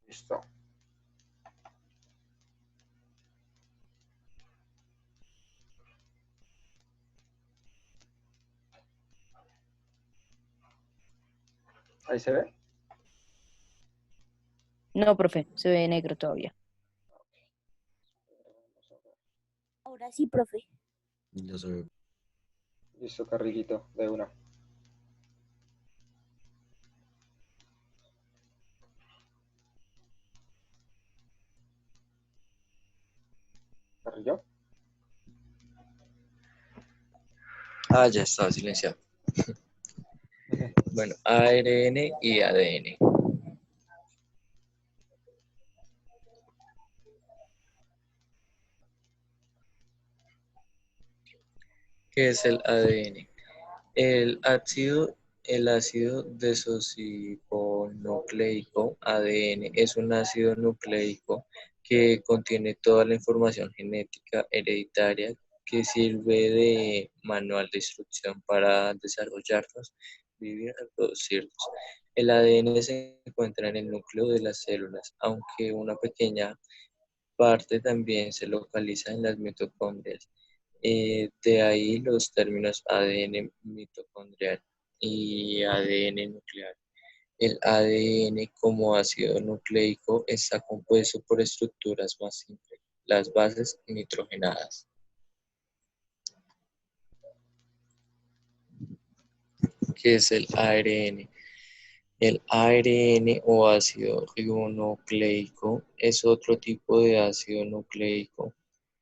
Listo. Ahí se ve. No, profe, se ve negro todavía. Ahora sí, profe. Ya se ve. Listo, Carriguito, de una. Carrillo. Ah, ya estaba silenciado. Bueno, ARN y ADN. ¿Qué es el ADN? El ácido desoxirribonucleico, ADN, es un ácido nucleico que contiene toda la información genética hereditaria que sirve de manual de instrucción para desarrollarnos, vivir, reproducirnos. El ADN se encuentra en el núcleo de las células, aunque una pequeña parte también se localiza en las mitocondrias. De ahí los términos ADN mitocondrial y ADN nuclear. El ADN como ácido nucleico está compuesto por estructuras más simples, las bases nitrogenadas. ¿Qué es el ARN? El ARN o ácido ribonucleico es otro tipo de ácido nucleico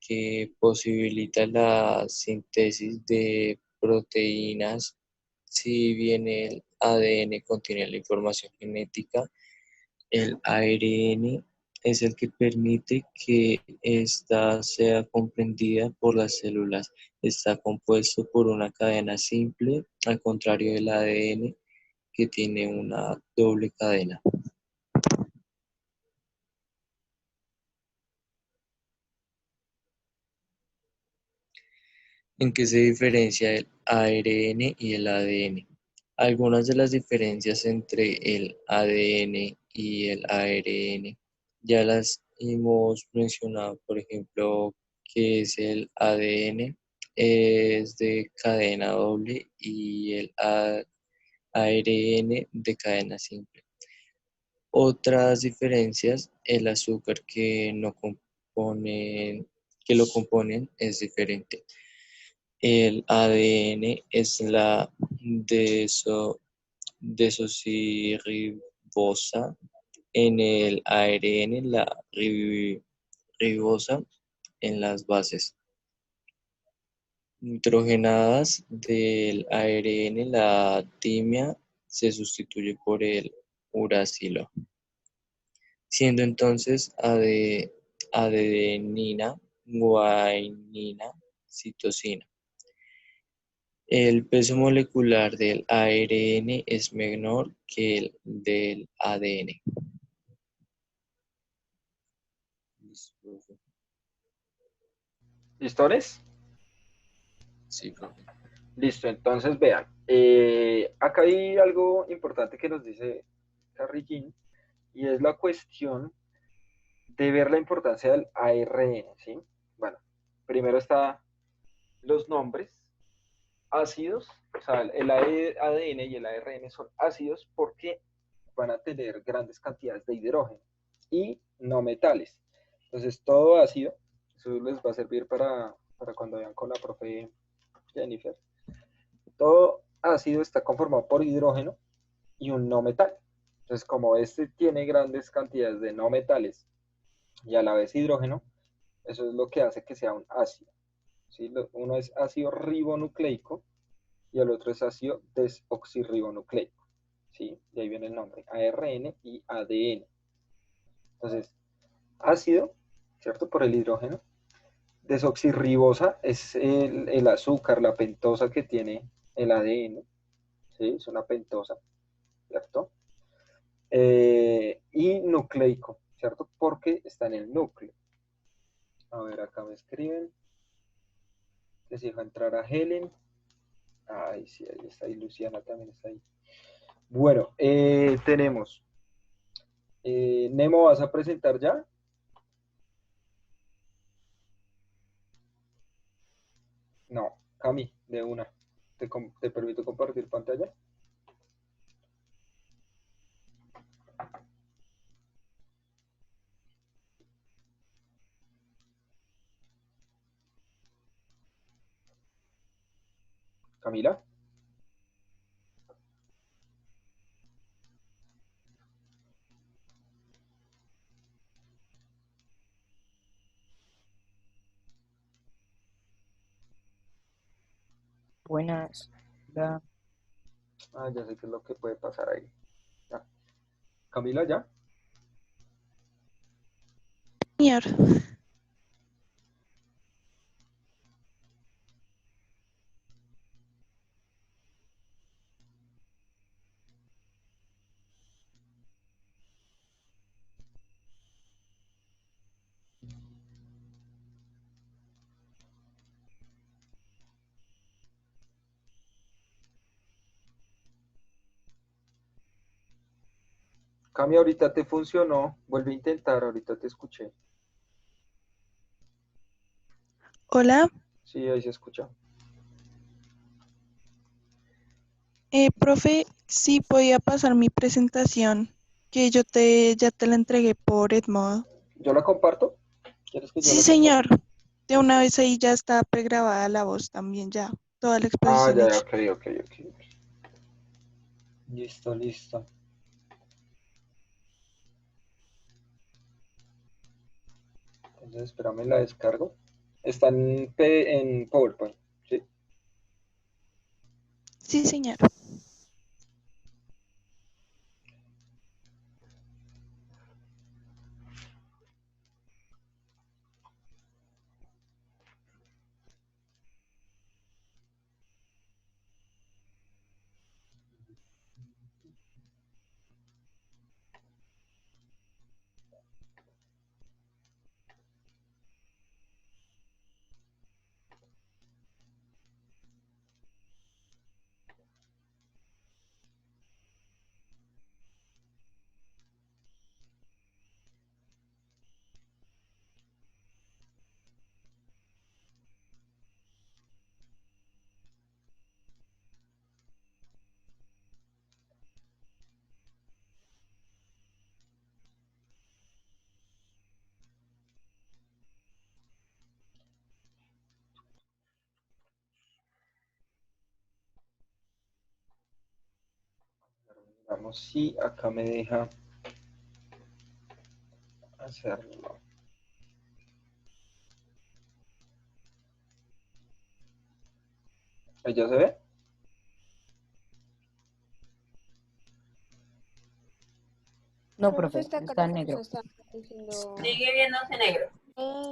que posibilita la síntesis de proteínas. Si bien el ADN contiene la información genética, el ARN es el que permite que ésta sea comprendida por las células. Está compuesto por una cadena simple, al contrario del ADN, que tiene una doble cadena. ¿En qué se diferencia el ARN y el ADN? Algunas de las diferencias entre el ADN y el ARN ya las hemos mencionado, por ejemplo, que es el ADN, es de cadena doble y el ARN de cadena simple. Otras diferencias, el azúcar que lo componen es diferente. El ADN es la desoxirribosa, en el ARN la ribosa en las bases nitrogenadas del ARN, la timia se sustituye por el uracilo, siendo entonces adenina, guanina, citosina. El peso molecular del ARN es menor que el del ADN. Listo, profe. ¿Listones? Sí, profe. Listo, entonces vean. Acá hay algo importante que nos dice Carrillín y es la cuestión de ver la importancia del ARN, ¿sí? Bueno, primero está los nombres ácidos, o sea, el ADN y el ARN son ácidos porque van a tener grandes cantidades de hidrógeno y no metales. Entonces, todo ácido, eso les va a servir para cuando vean con la profe Jennifer, todo ácido está conformado por hidrógeno y un no metal. Entonces, como este tiene grandes cantidades de no metales y a la vez hidrógeno, eso es lo que hace que sea un ácido. ¿Sí? Uno es ácido ribonucleico y el otro es ácido desoxirribonucleico. ¿Sí? De ahí viene el nombre, ARN y ADN. Entonces, ácido, ¿cierto? Por el hidrógeno. Desoxirribosa es el azúcar, la pentosa que tiene el ADN. ¿Sí? Es una pentosa, ¿cierto? Y nucleico, ¿cierto? Porque está en el núcleo. A ver, acá me escriben que si deja entrar a Helen. Ay, sí, ahí está. Y Luciana también está ahí. Bueno, tenemos Nemo, ¿vas a presentar ya? No, Cami, de una. ¿Te permito compartir pantalla? Camila. Buenas. Hola. Ah, ya sé qué es lo que puede pasar ahí. Ya. Camila, ¿ya? Señor, Cami, ahorita te funcionó. Vuelve a intentar, ahorita te escuché. hola. Sí, ahí se escucha. Profe, sí podía pasar mi presentación, que ya te la entregué por Edmodo. ¿Yo la comparto? ¿Quieres que yo Sí, la comparta? señor. De una vez ahí ya está pregrabada la voz también, ya. Toda la Ah, exposición ya, ya, hecha. ok. Listo, listo. Entonces, espérame, la descargo. Está en PowerPoint, ¿sí? Sí, señor. Vamos, sí, acá me deja hacerlo. ¿Ahí ya se ve? No, Profe, profe, está está en cargando, o sea, negro. está diciendo, Sigue viéndose negro.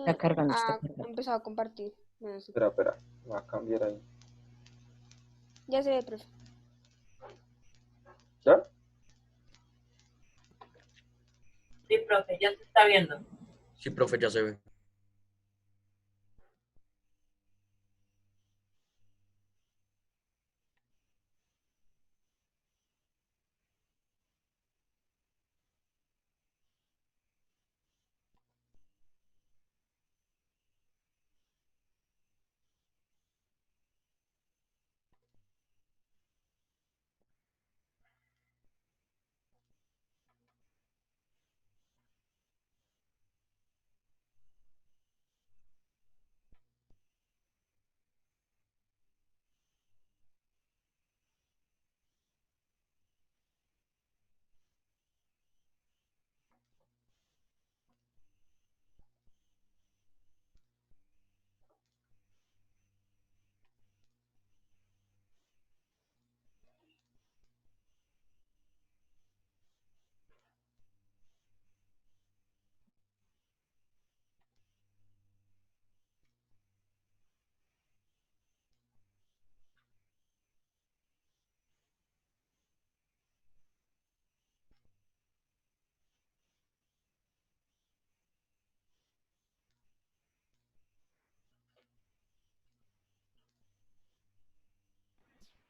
Está cargando, está ha cargando. empezado a compartir. Bueno, sí. Espera, va a cambiar ahí. Ya se ve, profe. ¿Ya? Sí, profe, ya se está viendo. Sí, profe, ya se ve.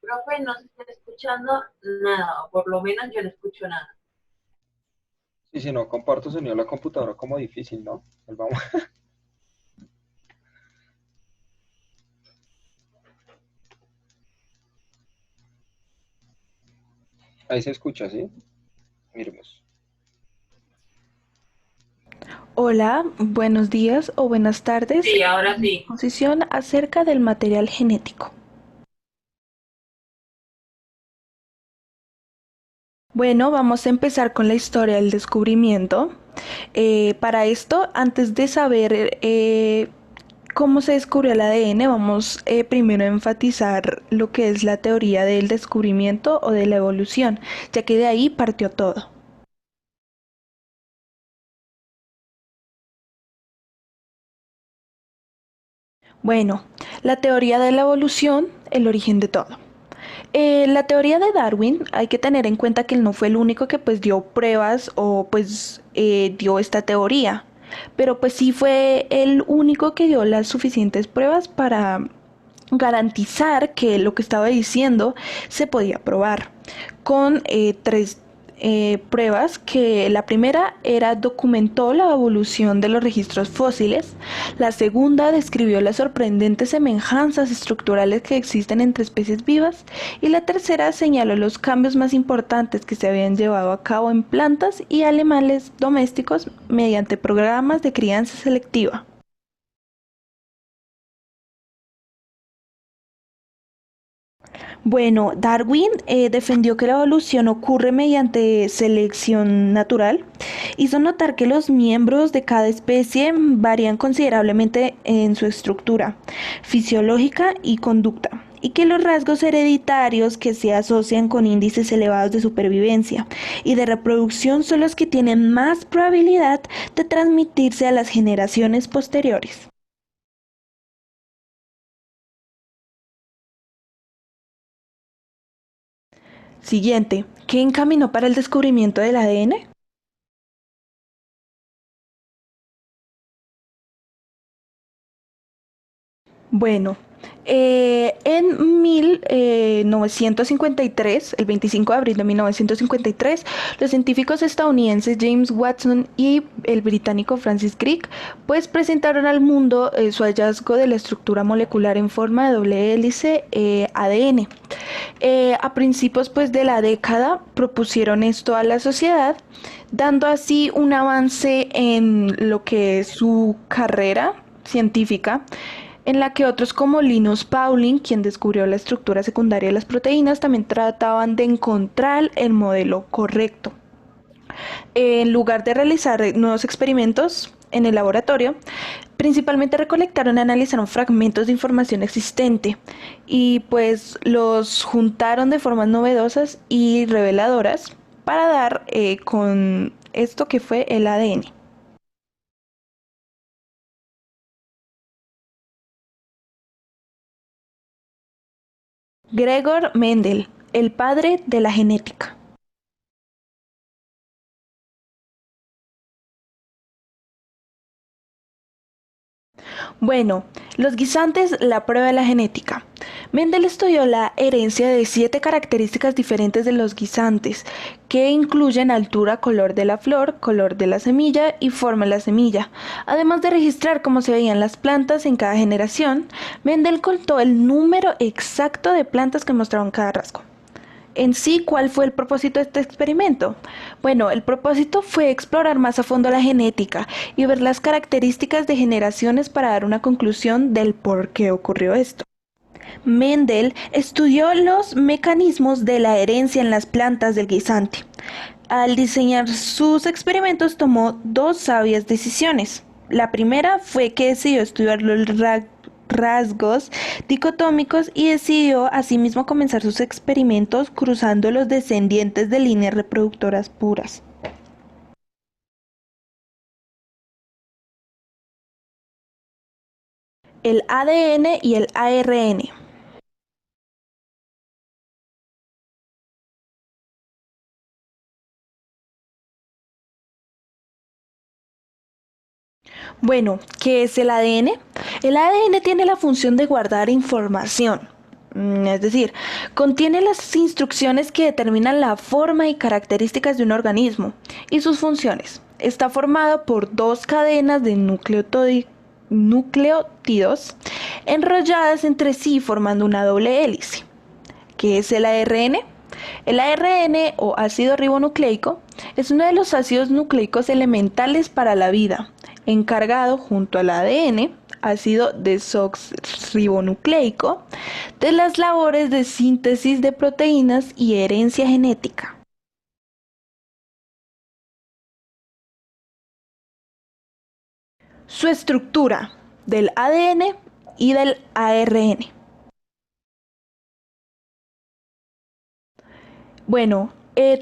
Profe, no se está escuchando nada, o por lo menos yo no escucho nada. Y si no comparto sonido de la computadora como difícil, ¿no? Pues vamos. Ahí se escucha, ¿sí? Miremos. Hola, buenos días o buenas tardes. Sí, ahora sí. Exposición acerca del material genético. Bueno, vamos a empezar con la historia del descubrimiento. Para esto, antes de saber cómo se descubrió el ADN, vamos primero a enfatizar lo que es la teoría del descubrimiento o de la evolución, ya que de ahí partió todo. Bueno, la teoría de la evolución, el origen de todo. La teoría de Darwin, hay que tener en cuenta que él no fue el único que pues dio pruebas o pues dio esta teoría, pero pues sí fue el único que dio las suficientes pruebas para garantizar que lo que estaba diciendo se podía probar con tres pruebas, que la primera era documentó la evolución de los registros fósiles, la segunda describió las sorprendentes semejanzas estructurales que existen entre especies vivas y la tercera señaló los cambios más importantes que se habían llevado a cabo en plantas y animales domésticos mediante programas de crianza selectiva. Bueno, Darwin defendió que la evolución ocurre mediante selección natural. Hizo notar que los miembros de cada especie varían considerablemente en su estructura fisiológica y conducta, y que los rasgos hereditarios que se asocian con índices elevados de supervivencia y de reproducción son los que tienen más probabilidad de transmitirse a las generaciones posteriores. Siguiente, ¿qué encaminó para el descubrimiento del ADN? Bueno, en 1953, el 25 de abril de 1953, los científicos estadounidenses James Watson y el británico Francis Crick pues presentaron al mundo su hallazgo de la estructura molecular en forma de doble hélice ADN. A principios pues de la década propusieron esto a la sociedad, dando así un avance en lo que es su carrera científica, en la que otros como Linus Pauling, quien descubrió la estructura secundaria de las proteínas, también trataban de encontrar el modelo correcto. En lugar de realizar nuevos experimentos en el laboratorio, principalmente recolectaron y analizaron fragmentos de información existente y pues los juntaron de formas novedosas y reveladoras para dar con esto que fue el ADN. Gregor Mendel, el padre de la genética. Bueno, los guisantes, la prueba de la genética. Mendel estudió la herencia de 7 características diferentes de los guisantes, que incluyen altura, color de la flor, color de la semilla y forma de la semilla. Además de registrar cómo se veían las plantas en cada generación, Mendel contó el número exacto de plantas que mostraban cada rasgo. En sí, ¿cuál fue el propósito de este experimento? Bueno, el propósito fue explorar más a fondo la genética y ver las características de generaciones para dar una conclusión del por qué ocurrió esto. Mendel estudió los mecanismos de la herencia en las plantas del guisante. Al diseñar sus experimentos tomó 2 sabias decisiones. La primera fue que decidió estudiar los rasgos dicotómicos y decidió asimismo comenzar sus experimentos cruzando los descendientes de líneas reproductoras puras. El ADN y el ARN. Bueno, ¿qué es el ADN? El ADN tiene la función de guardar información. Es decir, contiene las instrucciones que determinan la forma y características de un organismo y sus funciones. Está formado por dos cadenas de nucleótidos enrolladas entre sí formando una doble hélice. ¿Qué es el ARN? El ARN o ácido ribonucleico es uno de los ácidos nucleicos elementales para la vida, encargado junto al ADN, ácido desoxirribonucleico, de las labores de síntesis de proteínas y herencia genética. Su estructura del ADN y del ARN. Bueno,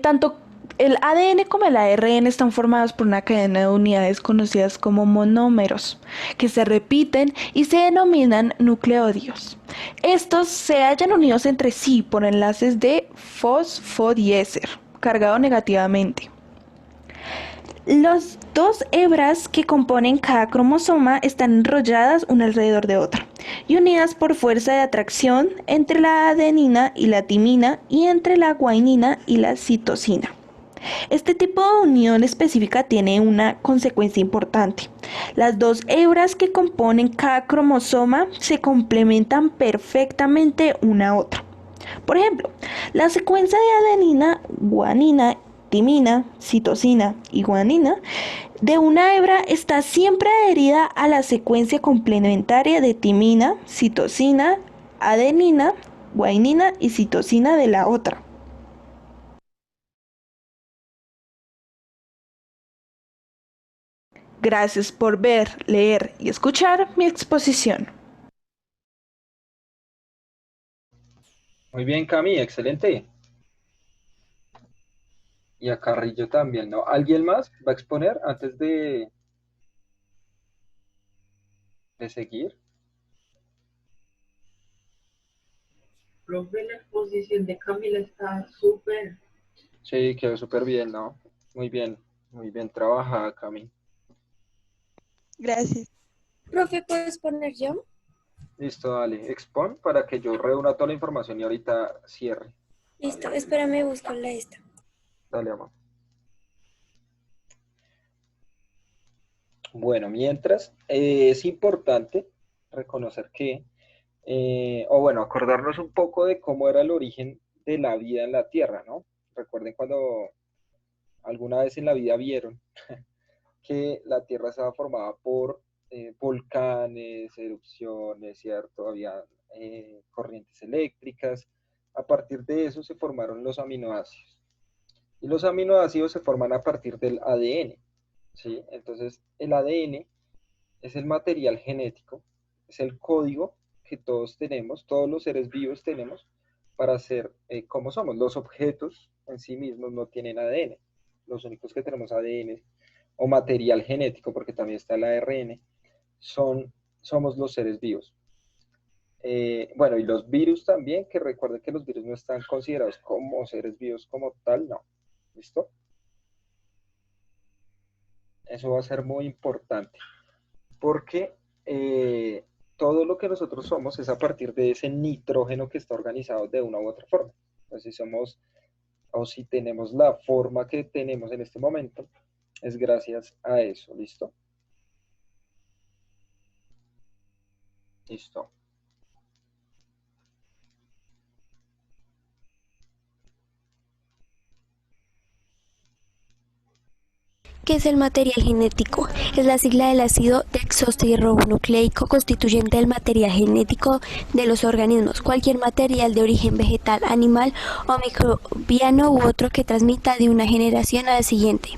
tanto el ADN como el ARN están formados por una cadena de unidades conocidas como monómeros, que se repiten y se denominan nucleótidos. Estos se hallan unidos entre sí por enlaces de fosfodiéster, cargado negativamente. Las dos hebras que componen cada cromosoma están enrolladas una alrededor de otra y unidas por fuerza de atracción entre la adenina y la timina y entre la guanina y la citosina. Este tipo de unión específica tiene una consecuencia importante. Las dos hebras que componen cada cromosoma se complementan perfectamente una a otra. Por ejemplo, la secuencia de adenina, guanina, timina, citosina y guanina de una hebra está siempre adherida a la secuencia complementaria de timina, citosina, adenina, guanina y citosina de la otra. Gracias por ver, leer y escuchar mi exposición. Muy bien, Cami, excelente. Y a Carrillo también, ¿no? ¿Alguien más va a exponer antes de seguir? Profe, la exposición de Camila está súper. Sí, quedó súper bien, ¿no? Muy bien trabajada, Cami. Gracias. Profe, ¿puedes poner yo? Listo, dale, expon para que yo reúna toda la información y ahorita cierre. Listo, espérame, busco la esta. Dale, amor. Bueno, mientras, es importante reconocer que, acordarnos un poco de cómo era el origen de la vida en la Tierra, ¿no? Recuerden cuando alguna vez en la vida vieron que la Tierra estaba formada por volcanes, erupciones, ¿cierto? Había corrientes eléctricas. A partir de eso se formaron los aminoácidos. Y los aminoácidos se forman a partir del ADN, ¿sí? Entonces, el ADN es el material genético, es el código que todos tenemos, todos los seres vivos tenemos para ser como somos. Los objetos en sí mismos no tienen ADN. Los únicos que tenemos ADN o material genético, porque también está el ARN, somos los seres vivos. Y los virus también, que recuerden que los virus no están considerados como seres vivos como tal, no. ¿Listo? Eso va a ser muy importante, porque todo lo que nosotros somos es a partir de ese nitrógeno que está organizado de una u otra forma. Entonces, si tenemos la forma que tenemos en este momento, es gracias a eso. ¿Listo? Listo. ¿Qué es el material genético? Es la sigla del ácido desoxirribonucleico constituyente del material genético de los organismos, cualquier material de origen vegetal, animal o microbiano u otro que transmita de una generación a la siguiente.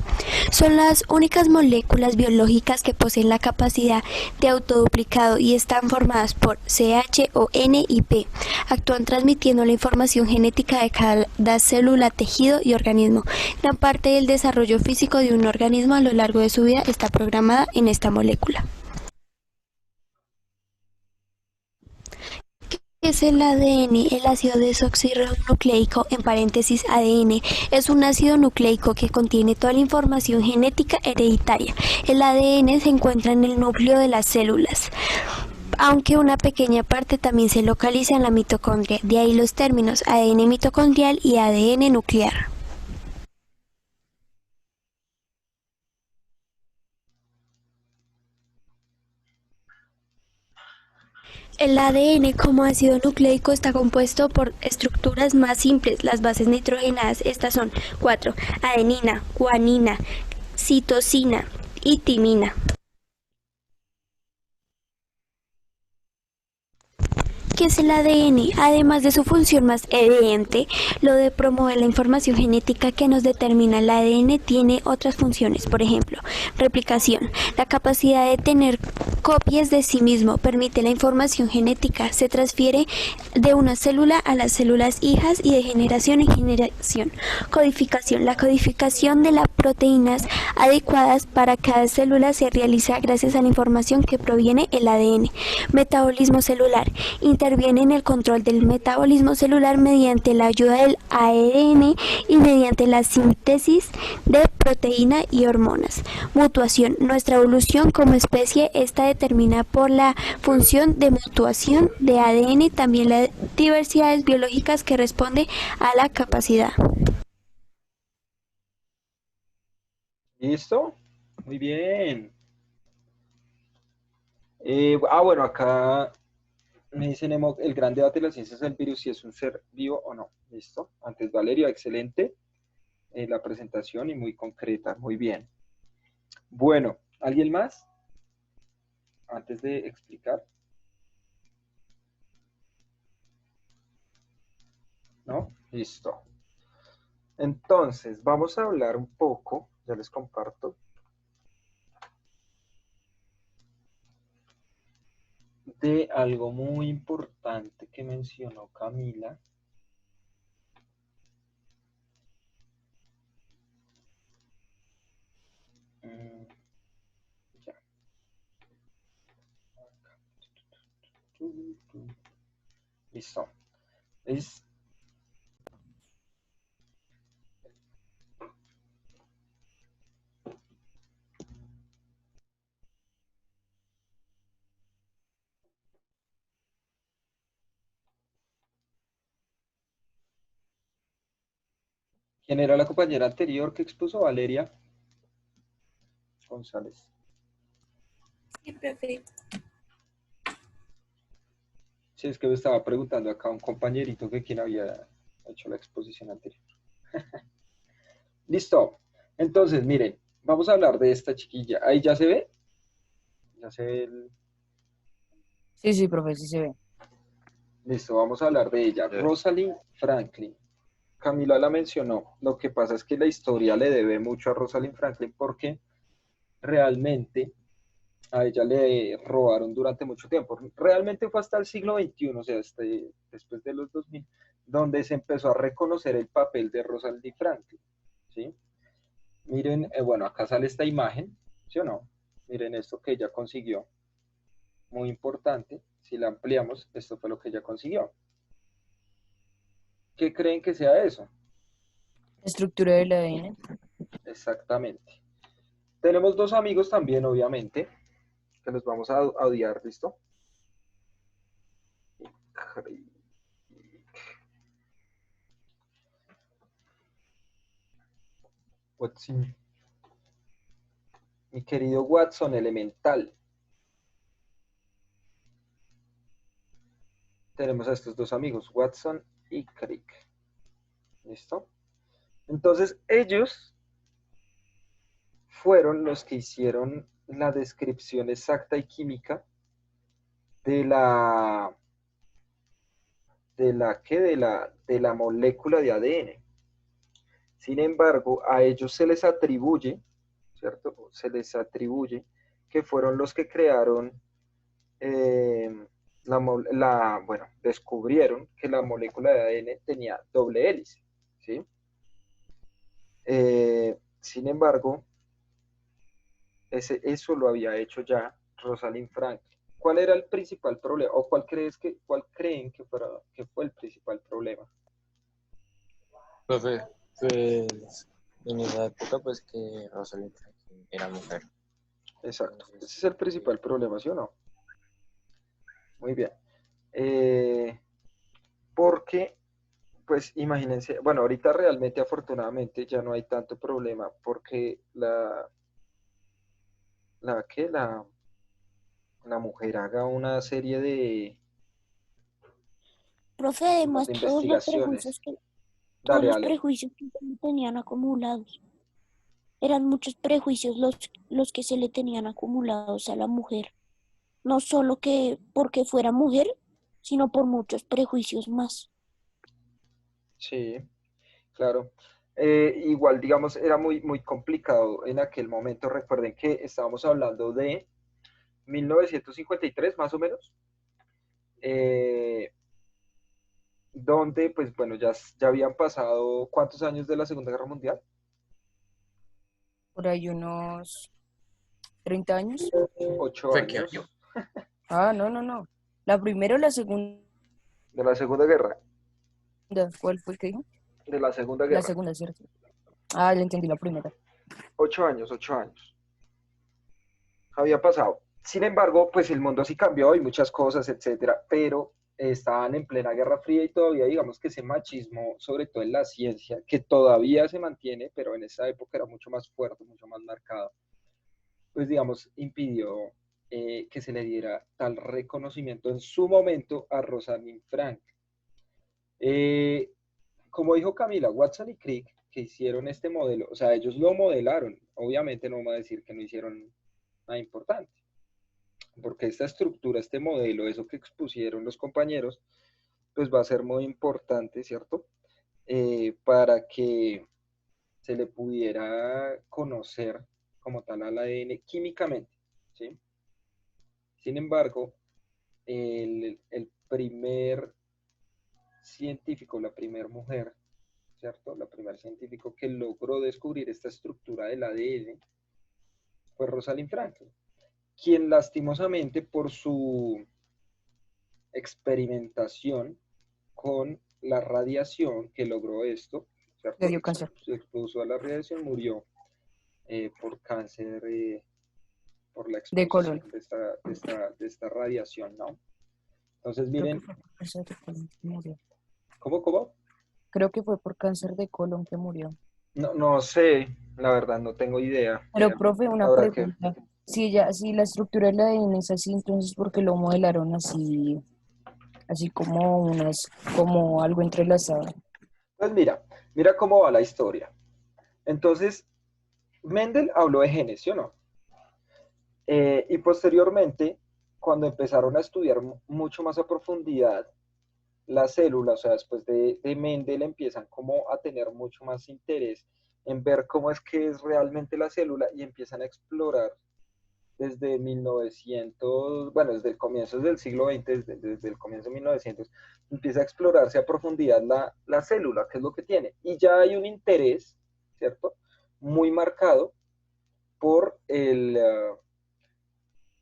Son las únicas moléculas biológicas que poseen la capacidad de autoduplicado y están formadas por CH o N y P. Actúan transmitiendo la información genética de cada célula, tejido y organismo. Gran parte del desarrollo físico de un organismo a lo largo de su vida está programada en esta molécula. ¿Qué es el ADN? El ácido desoxirribonucleico, en paréntesis ADN, es un ácido nucleico que contiene toda la información genética hereditaria. El ADN se encuentra en el núcleo de las células. aunque una pequeña parte también se localiza en la mitocondria, de ahí los términos ADN mitocondrial y ADN nuclear. El ADN como ácido nucleico está compuesto por estructuras más simples. Las bases nitrogenadas, estas son 4: adenina, guanina, citosina y timina. ¿Qué es el ADN? Además de su función más evidente, lo de promover la información genética que nos determina el ADN, tiene otras funciones. Por ejemplo, replicación. La capacidad de tener copias de sí mismo permite la información genética. Se transfiere de una célula a las células hijas y de generación en generación. Codificación. La codificación de las proteínas adecuadas para cada célula se realiza gracias a la información que proviene el ADN. Metabolismo celular. Interviene en el control del metabolismo celular mediante la ayuda del ARN y mediante la síntesis de proteína y hormonas. Mutuación. Nuestra evolución como especie está determinada por la función de mutuación de ADN, también las diversidades biológicas que responde a la capacidad. ¿Listo? Muy bien. Bueno, acá me dicen el gran debate de la ciencia es el virus, si es un ser vivo o no. ¿Listo? Antes Valeria, excelente la presentación y muy concreta. Muy bien. Bueno, ¿alguien más? Antes de explicar. ¿No? Listo. Entonces, vamos a hablar un poco, ya les comparto, de algo muy importante que mencionó Camila. Ya. Listo. ¿Quién era la compañera anterior que expuso? Valeria González. Sí, profe. Sí, es que me estaba preguntando acá un compañerito que quién había hecho la exposición anterior. Listo. Entonces, miren, vamos a hablar de esta chiquilla. ¿Ahí ya se ve? Ya se ve el... Sí, profe, sí se ve. Listo, vamos a hablar de ella. Rosalind Franklin. Camila la mencionó. Lo que pasa es que la historia le debe mucho a Rosalind Franklin porque realmente a ella le robaron durante mucho tiempo. Realmente fue hasta el siglo XXI, o sea, después de los 2000, donde se empezó a reconocer el papel de Rosalind Franklin, ¿sí? Miren, bueno, acá sale esta imagen, ¿sí o no? Miren esto que ella consiguió, muy importante. Si la ampliamos, esto fue lo que ella consiguió. ¿Qué creen que sea eso? Estructura del ADN. Exactamente. Tenemos dos amigos también, obviamente, que los vamos a odiar, ¿listo? Watson. Mi querido Watson elemental. Tenemos a estos dos amigos, Watson y Crick. ¿Listo? Entonces, ellos fueron los que hicieron la descripción exacta y química de la molécula de ADN. Sin embargo, a ellos se les atribuye, ¿cierto? Se les atribuye que fueron los que crearon, descubrieron que la molécula de ADN tenía doble hélice, ¿sí? Sin embargo, eso lo había hecho ya Rosalind Franklin. ¿Cuál era el principal problema? ¿O cuál creen que fue el principal problema? Profe, pues en esa época pues que Rosalind Franklin era mujer. Exacto. Ese es el principal problema, ¿sí o no? Muy bien. Porque, pues imagínense, bueno, ahorita realmente afortunadamente ya no hay tanto problema porque la la mujer haga una serie Profe, como además de investigaciones. todos Dale, los dale. prejuicios que se le tenían acumulados. Eran muchos prejuicios los que se le tenían acumulados a la mujer. No solo que porque fuera mujer, sino por muchos prejuicios más. Sí, claro. Igual, digamos, era muy complicado en aquel momento. Recuerden que estábamos hablando de 1953, más o menos, eh, donde, pues bueno, ya habían pasado ¿cuántos años de la Segunda Guerra Mundial? Por ahí unos 30 años. 8 años Ah, no, no, no. La primera o la segunda. de la Segunda Guerra, ¿Cuál fue que dijo? de la Segunda La Guerra. segunda, ¿cierto? Ah, le entendí la primera. 8 años, 8 años. Había pasado. Sin embargo, pues el mundo sí cambió y muchas cosas, etcétera, pero estaban en plena Guerra Fría y todavía digamos que ese machismo, sobre todo en la ciencia, que todavía se mantiene, pero en esa época era mucho más fuerte, mucho más marcado, pues digamos, impidió que se le diera tal reconocimiento en su momento a Rosalind Frank. Eh, como dijo Camila, Watson y Crick, que hicieron este modelo, o sea, ellos lo modelaron, obviamente no vamos a decir que no hicieron nada importante, porque esta estructura, este modelo, eso que expusieron los compañeros, pues va a ser muy importante, ¿cierto? Para que se le pudiera conocer como tal al ADN químicamente, ¿sí? Sin embargo, el primer científico, la primera mujer, ¿cierto? La primer científico que logró descubrir esta estructura del ADN fue Rosalind Franklin, quien lastimosamente por su experimentación con la radiación que logró esto, Le ¿cierto? dio cáncer. Se expuso a la radiación, murió por cáncer, por la De colon. exposición de esta radiación, ¿no? Entonces, Creo que miren, fue por cáncer de colon que murió. ¿cómo? Creo que fue por cáncer de colon que murió. No sé, la verdad, no tengo idea. Pero, profe, una Habrá que... pregunta. Si la estructura de la ADN es así, entonces ¿por qué lo modelaron así, así como algo entrelazado? Pues mira cómo va la historia. Entonces, Mendel habló de genes, ¿sí o no? Y posteriormente, cuando empezaron a estudiar mucho más a profundidad las células, o sea, después de Mendel empiezan como a tener mucho más interés en ver cómo es que es realmente la célula y empiezan a explorar desde 1900, bueno, desde el comienzo del siglo XX, desde el comienzo de 1900, empieza a explorarse a profundidad la célula, qué es lo que tiene. Y ya hay un interés, ¿cierto? Muy marcado por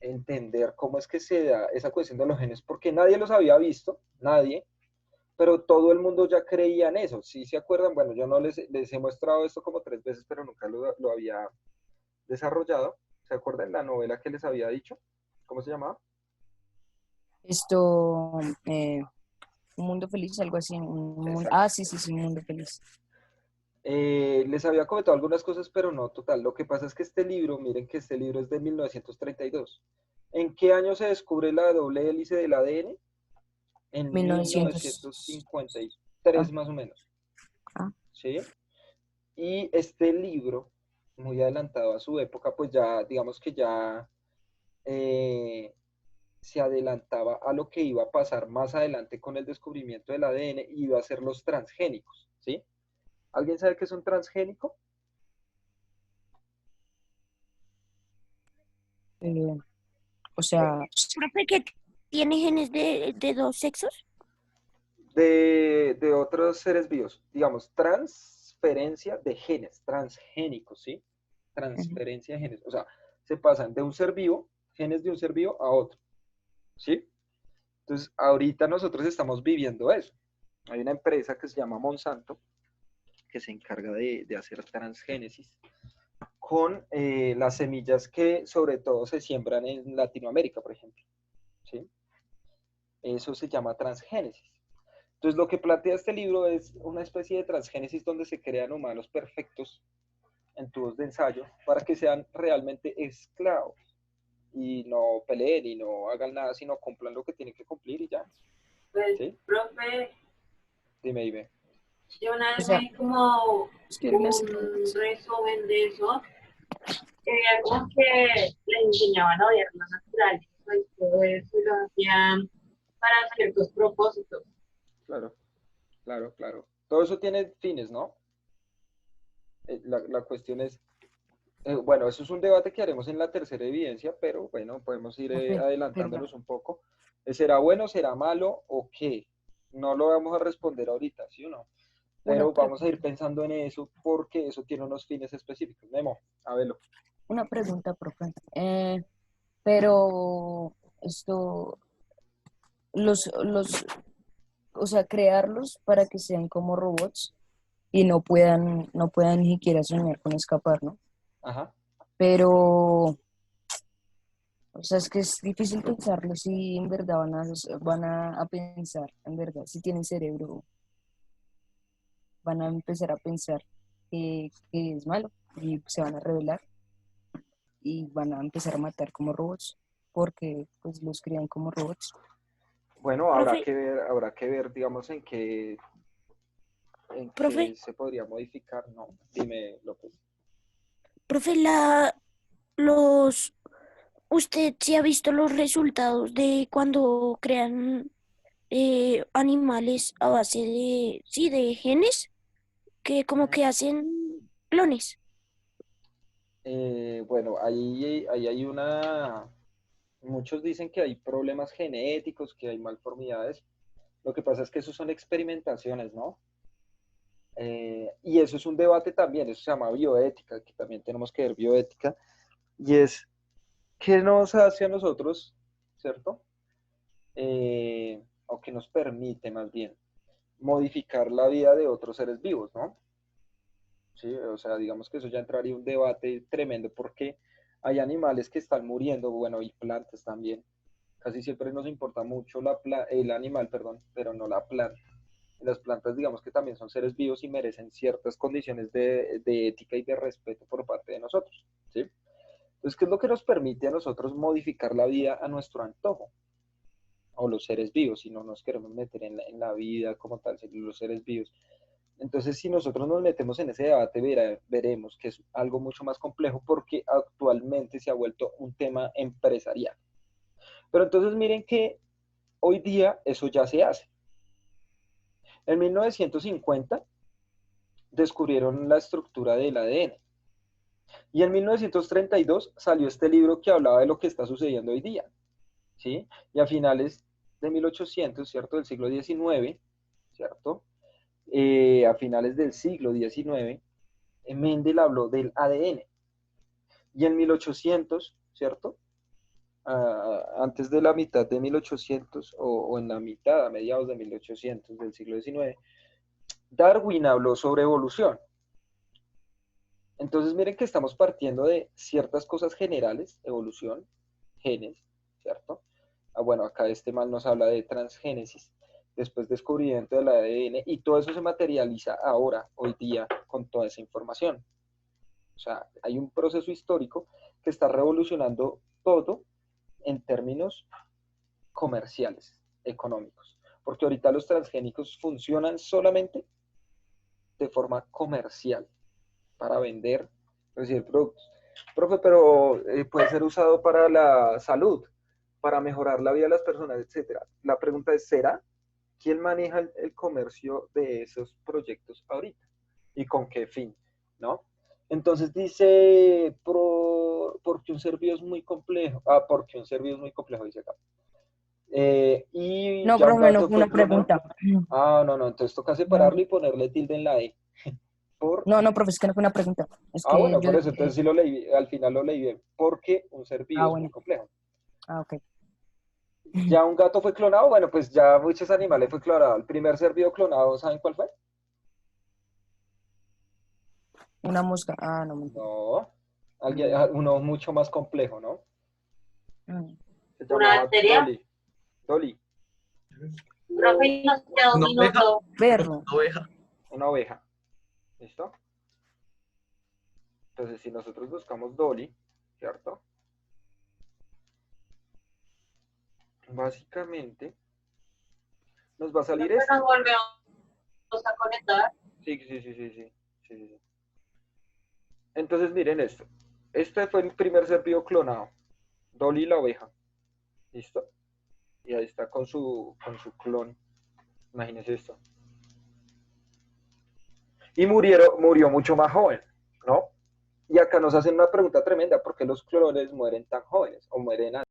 entender cómo es que se da esa cuestión de los genes, porque nadie los había visto, nadie, pero todo el mundo ya creía en eso. Si se acuerdan, bueno, yo no les he mostrado esto como 3 veces, pero nunca lo había desarrollado. ¿Se acuerdan la novela que les había dicho? ¿Cómo se llamaba? Esto, un mundo feliz, algo así. Exacto. Sí, sí, sí, un mundo feliz. Les había comentado algunas cosas, pero no total. Lo que pasa es que este libro, miren que este libro es de 1932. ¿En qué año se descubre la doble hélice del ADN? En 1900. 1953 Ah, más o menos. ah. ¿Sí? Y este libro, muy adelantado a su época, pues ya, digamos que ya eh, se adelantaba a lo que iba a pasar más adelante con el descubrimiento del ADN y iba a ser los transgénicos, ¿sí? ¿Alguien sabe qué es un transgénico? Eh, o Bueno, sea, Profe, que tiene genes de dos sexos. de otros seres vivos, digamos, transferencia de genes, transgénicos, ¿sí? ujú. Transferencia de genes, o sea, se pasan de un ser vivo, genes de un ser vivo a otro, ¿sí? Entonces, ahorita nosotros estamos viviendo eso. Hay una empresa que se llama Monsanto, que se encarga de hacer transgénesis con las semillas que sobre todo se siembran en Latinoamérica, por ejemplo, ¿sí? Eso se llama transgénesis. Entonces, lo que plantea este libro es una especie de transgénesis donde se crean humanos perfectos en tubos de ensayo para que sean realmente esclavos y no peleen y no hagan nada, sino cumplan lo que tienen que cumplir y ya. Pues, ¿Sí? profe, Dime. yo una O vez sea, vi como es que un las- resumen de eso, como que les enseñaban a odiar la naturaleza y todo eso, y lo hacían para ciertos propósitos. Claro. Todo eso tiene fines, ¿no? La cuestión es, bueno, eso es un debate que haremos en la tercera evidencia, pero bueno, podemos ir profe, perdón. adelantándonos un poco. ¿Será bueno, será malo o qué? No lo vamos a responder ahorita, ¿sí o no? Una Pero vamos a ir pregunta, pensando en eso porque eso tiene unos fines específicos. Memo, a verlo. una pregunta, profe. Pero esto, o sea, crearlos para que sean como robots y no puedan ni siquiera soñar con escapar, ¿no? Ajá. Pero, o sea, es que es difícil pensarlo si en verdad van a pensar, en verdad, si tienen cerebro, van a empezar a pensar que es malo y se van a rebelar y van a empezar a matar como robots porque pues los crían como robots. Bueno, Profe, habrá que ver, digamos, en profe, qué se podría modificar, ¿no? Dime, López. profe, los, ¿usted sí ha visto los resultados de cuando crean animales a base de, sí, de genes, que como que hacen clones? Bueno, ahí hay muchos dicen que hay problemas genéticos, que hay malformidades. Lo que pasa es que eso son experimentaciones, ¿no? Y eso es un debate también, eso se llama bioética, que también tenemos que ver bioética, y es, ¿qué nos hace a nosotros, cierto? O que nos permite más bien modificar la vida de otros seres vivos, ¿no? Sí, o sea, digamos que eso ya entraría un debate tremendo porque hay animales que están muriendo, bueno, y plantas también. Casi siempre nos importa mucho el animal, perdón, pero no la planta. Las plantas, digamos que también son seres vivos y merecen ciertas condiciones de ética y de respeto por parte de nosotros, ¿sí? Entonces, ¿qué es lo que nos permite a nosotros modificar la vida a nuestro antojo? O los seres vivos, si no nos queremos meter en la vida como tal, sino los seres vivos. Entonces, si nosotros nos metemos en ese debate, veremos que es algo mucho más complejo porque actualmente se ha vuelto un tema empresarial. Pero entonces miren que hoy día eso ya se hace. En 1950 descubrieron la estructura del ADN y en 1932 salió este libro que hablaba de lo que está sucediendo hoy día, ¿sí? Y a finales de 1800, ¿cierto? Del siglo XIX, ¿cierto? A finales del siglo XIX, Mendel habló del ADN. Y en 1800, ¿cierto? Antes de la mitad de 1800 o en la mitad, a mediados de 1800 del siglo XIX, Darwin habló sobre evolución. Entonces miren que estamos partiendo de ciertas cosas generales, evolución, genes, ¿cierto? Bueno, acá este mal nos habla de transgénesis, después descubrimiento del ADN, y todo eso se materializa ahora, hoy día, con toda esa información. O sea, hay un proceso histórico que está revolucionando todo en términos comerciales, económicos, porque ahorita los transgénicos funcionan solamente de forma comercial para vender, recibir productos. Profe, pero puede ser usado para la salud, para mejorar la vida de las personas, etcétera. La pregunta es, ¿será? ¿Quién maneja el comercio de esos proyectos ahorita? ¿Y con qué fin? ¿No? Entonces dice, porque un servicio es muy complejo. Porque un servicio es muy complejo, dice acá. Y No, ya un profe, no gato fue fue una clonado. pregunta. No. Entonces toca No, separarlo y ponerle tilde en la E. Por no, profe, es que no fue una pregunta. Es que Bueno, yo por eso, dije, entonces sí lo leí, al final lo leí bien, porque un ser vivo es muy bueno, complejo. ok. Ya un gato fue clonado, bueno, pues ya muchos animales fue clonado. El primer ser vivo clonado, ¿saben cuál fue? Una mosca, no, mentira. No, Mm, uno mucho más complejo, ¿no? mm. Se ¿Una llamaba bacteria? Dolly. Dolly. Profe, y nos queda un Una oveja. minuto. Perro. Una oveja. Una oveja. ¿Listo? Entonces, si nosotros buscamos Dolly, ¿cierto? Básicamente, nos va a salir Profe, esto. nos volvemos a conectar. Sí. Entonces, miren esto. Este fue el primer ser vivo clonado. Dolly la oveja. ¿Listo? Y ahí está con su clon. Imagínense esto. Y murió mucho más joven, ¿no? Y acá nos hacen una pregunta tremenda, ¿por qué los clones mueren tan jóvenes o mueren antes?